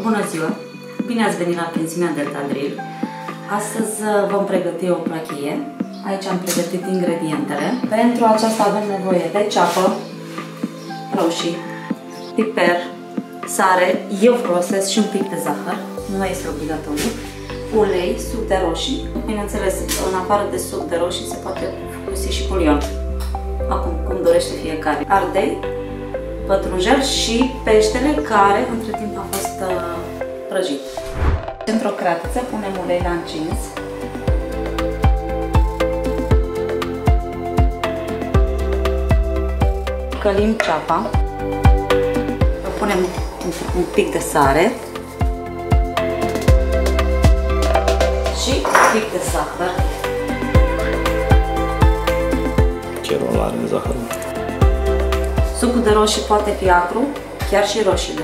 Bună ziua! Bine ați venit la pensiunea Delta Drill. Astăzi vom pregăti o plachie. Aici am pregătit ingredientele. Pentru aceasta avem nevoie de ceapă, roșii, piper, sare. Eu folosesc și un pic de zahăr, nu este obligatoriu. Ulei, suc de roșii. Bineînțeles, în afară de suc de roșii se poate folosi și bulion. Acum, cum dorește fiecare. Ardei, pătrunjel și peștele care între timp a fost prăjit. Într-o cratiță punem ulei la încins. Călim ceapa. Punem un pic de sare și un pic de zahăr. Ce rol are zahărul? Sucul de roșii poate fi acru, chiar și roșiile.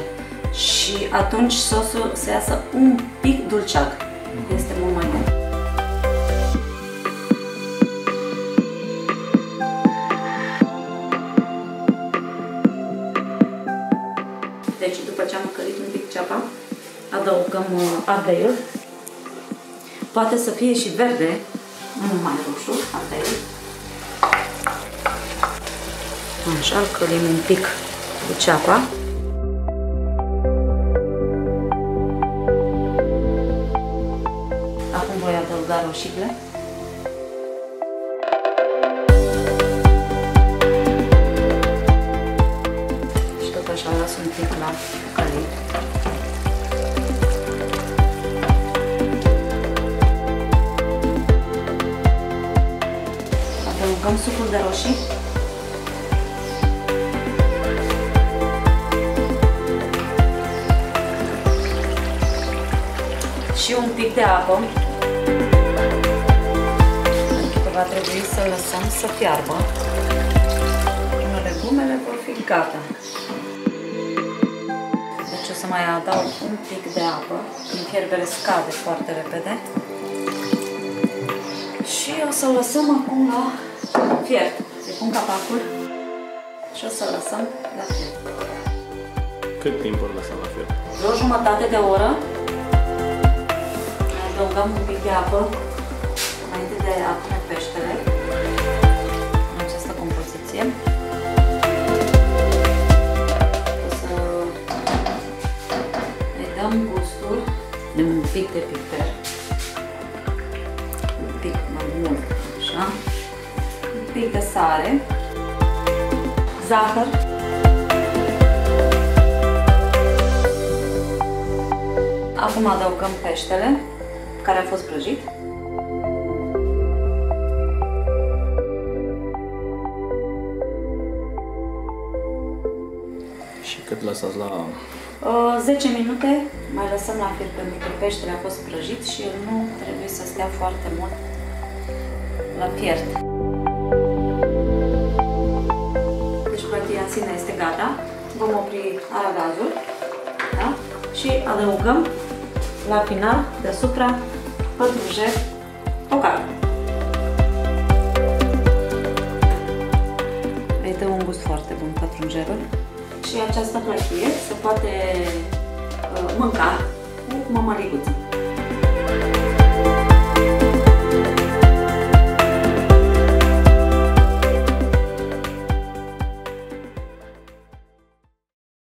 Și atunci sosul se iasă un pic dulceag. Este mult mai bun. Deci după ce am călit un pic ceapa, adăugăm ardeiul. Poate să fie și verde, nu numai roșu, ardeiul. Așa, îl călim un pic cu ceapa. Acum voi adăuga roșiile. Și tot așa las un pic la călit. Adăugăm sucul de roșii. Și un pic de apă, pentru că va trebui să lăsăm să fiarbă până legumele vor fi gata. Deci o să mai adaug un pic de apă, când fierbere scade foarte repede. Și o să lăsăm acum la fiert. Îi pun capacul și o să lăsăm la fiert. Cât timp vor lăsa la fiert? Vreo jumătate de oră. Adăugăm un pic de apă înainte de a pune peștele în această compoziție. O să îi dăm gustul de un pic de piper, un pic mai mult, așa, un pic de sare, zahăr, acum adăugăm peștele care a fost prăjit. Și cât lăsați la... 10 minute mai lăsăm la fiert, pentru că peștele a fost prăjit și el nu trebuie să stea foarte mult la fiert. Deci plachia în sine este gata. Vom opri aragazul, da? Și adăugăm la final deasupra pătrunjel tocat. Îi dă un gust foarte bun pătrunjelul. Și această plachie se poate mânca cu mămăliguță.